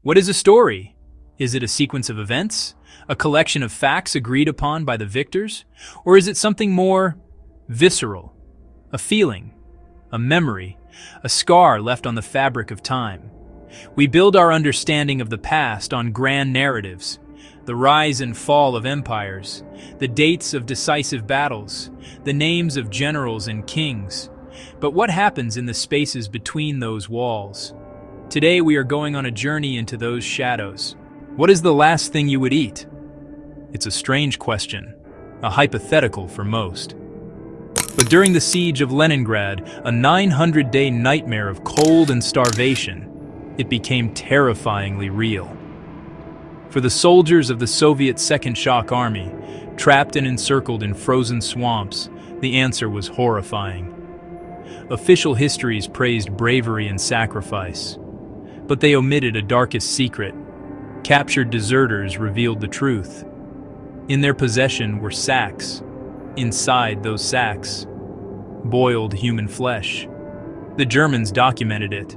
What is a story? Is it a sequence of events? A collection of facts agreed upon by the victors? Or is it something more visceral? A feeling? A memory? A scar left on the fabric of time? We build our understanding of the past on grand narratives, the rise and fall of empires, the dates of decisive battles, the names of generals and kings. But what happens in the spaces between those walls? Today we are going on a journey into those shadows. What is the last thing you would eat? It's a strange question, a hypothetical for most. But during the siege of Leningrad, a 900-day nightmare of cold and starvation, it became terrifyingly real. For the soldiers of the Soviet Second Shock Army, trapped and encircled in frozen swamps, the answer was horrifying. Official histories praised bravery and sacrifice, but they omitted a darkest secret. Captured deserters revealed the truth. In their possession were sacks. Inside those sacks, boiled human flesh. The Germans documented it.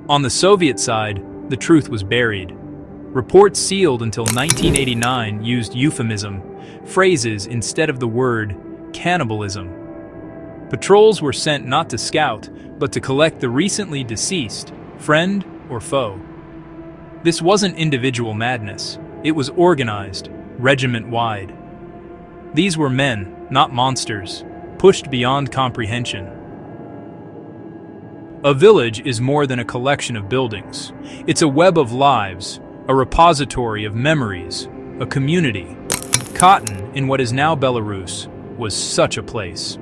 On the Soviet side, the truth was buried. Reports sealed until 1989 used euphemism, phrases instead of the word cannibalism. Patrols were sent not to scout, but to collect the recently deceased, friend or foe. This wasn't individual madness. It was organized, regiment-wide. These were men, not monsters, pushed beyond comprehension. A village is more than a collection of buildings. It's a web of lives, a repository of memories, a community. Khatyn, in what is now Belarus, was such a place.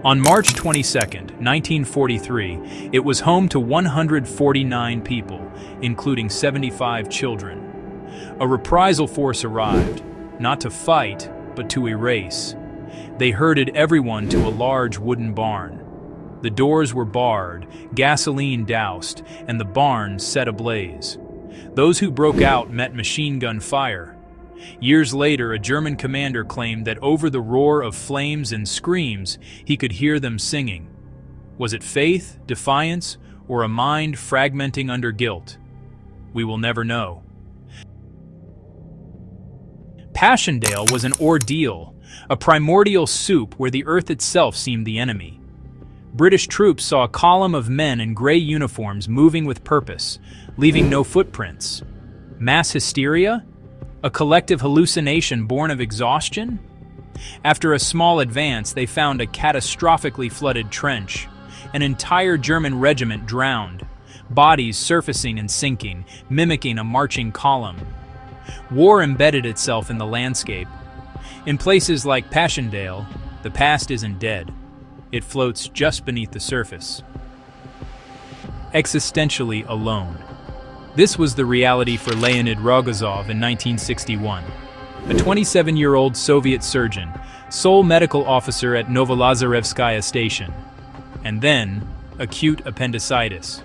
On March 22, 1943, it was home to 149 people, including 75 children. A reprisal force arrived, not to fight, but to erase. They herded everyone to a large wooden barn. The doors were barred, gasoline doused, and the barn set ablaze. Those who broke out met machine gun fire. Years later, a German commander claimed that over the roar of flames and screams, he could hear them singing. Was it faith, defiance, or a mind fragmenting under guilt? We will never know. Passchendaele was an ordeal, a primordial soup where the earth itself seemed the enemy. British troops saw a column of men in gray uniforms moving with purpose, leaving no footprints. Mass hysteria? A collective hallucination born of exhaustion? After a small advance, they found a catastrophically flooded trench. An entire German regiment drowned, bodies surfacing and sinking, mimicking a marching column. War embedded itself in the landscape. In places like Passchendaele, the past isn't dead. It floats just beneath the surface. Existentially alone. This was the reality for Leonid Rogozov in 1961. A 27-year-old Soviet surgeon, sole medical officer at Novolazarevskaya station. And then, acute appendicitis.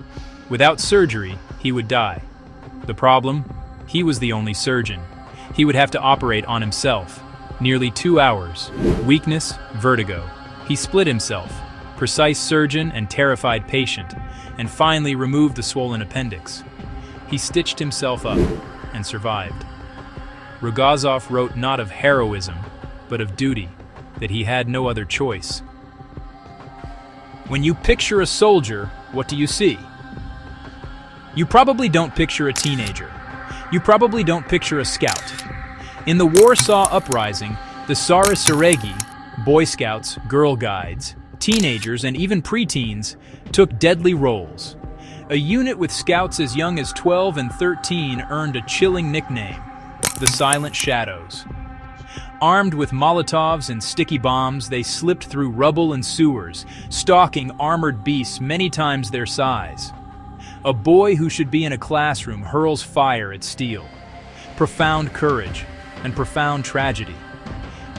Without surgery, he would die. The problem? He was the only surgeon. He would have to operate on himself. Nearly 2 hours. Weakness, vertigo. He split himself. Precise surgeon and terrified patient. And finally removed the swollen appendix. He stitched himself up and survived. Rogozov wrote not of heroism, but of duty, that he had no other choice. When you picture a soldier, what do you see? You probably don't picture a teenager. You probably don't picture a scout. In the Warsaw Uprising, the Sarasaregi, Boy Scouts, Girl Guides, teenagers, and even preteens took deadly roles. A unit with scouts as young as 12 and 13 earned a chilling nickname, the Silent Shadows. Armed with Molotovs and sticky bombs, they slipped through rubble and sewers, stalking armored beasts many times their size. A boy who should be in a classroom hurls fire at steel. Profound courage and profound tragedy.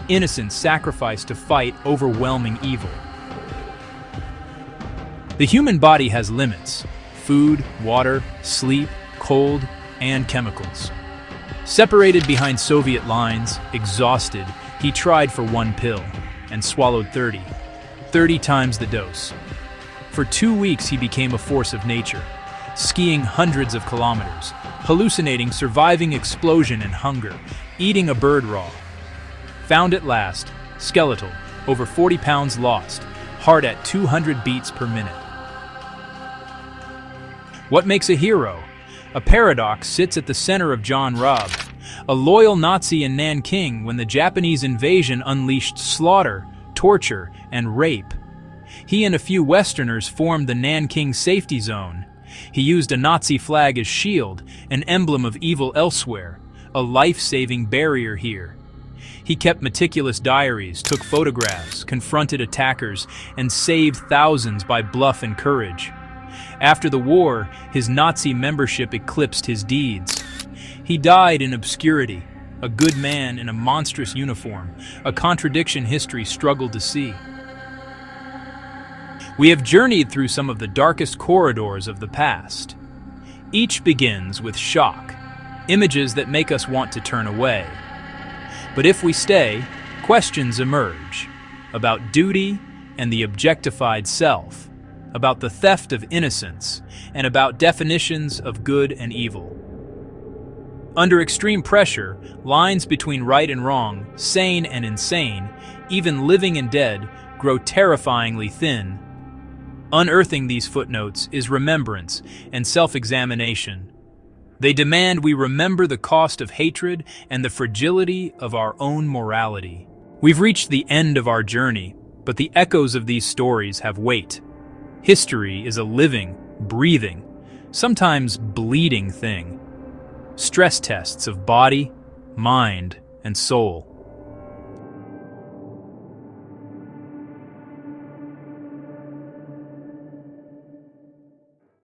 Innocents sacrificed to fight overwhelming evil. The human body has limits: food, water, sleep, cold, and chemicals. Separated behind Soviet lines, exhausted, he tried for one pill and swallowed 30 times the dose. For 2 weeks he became a force of nature, skiing hundreds of kilometers, hallucinating surviving explosion and hunger, eating a bird raw. Found at last, skeletal, over 40 pounds lost, heart at 200 beats per minute. What makes a hero? A paradox sits at the center of John Robb, a loyal Nazi in Nanking when the Japanese invasion unleashed slaughter, torture, and rape. He and a few Westerners formed the Nanking Safety Zone. He used a Nazi flag as shield, an emblem of evil elsewhere, a life-saving barrier here. He kept meticulous diaries, took photographs, confronted attackers, and saved thousands by bluff and courage. After the war, his Nazi membership eclipsed his deeds. He died in obscurity, a good man in a monstrous uniform, a contradiction history struggled to see. We have journeyed through some of the darkest corridors of the past. Each begins with shock, images that make us want to turn away. But if we stay, questions emerge about duty and the objectified self, about the theft of innocence, and about definitions of good and evil. Under extreme pressure, lines between right and wrong, sane and insane, even living and dead, grow terrifyingly thin. Unearthing these footnotes is remembrance and self-examination. They demand we remember the cost of hatred and the fragility of our own morality. We've reached the end of our journey, but the echoes of these stories have weight. History is a living, breathing, sometimes bleeding thing. Stress tests of body, mind, and soul.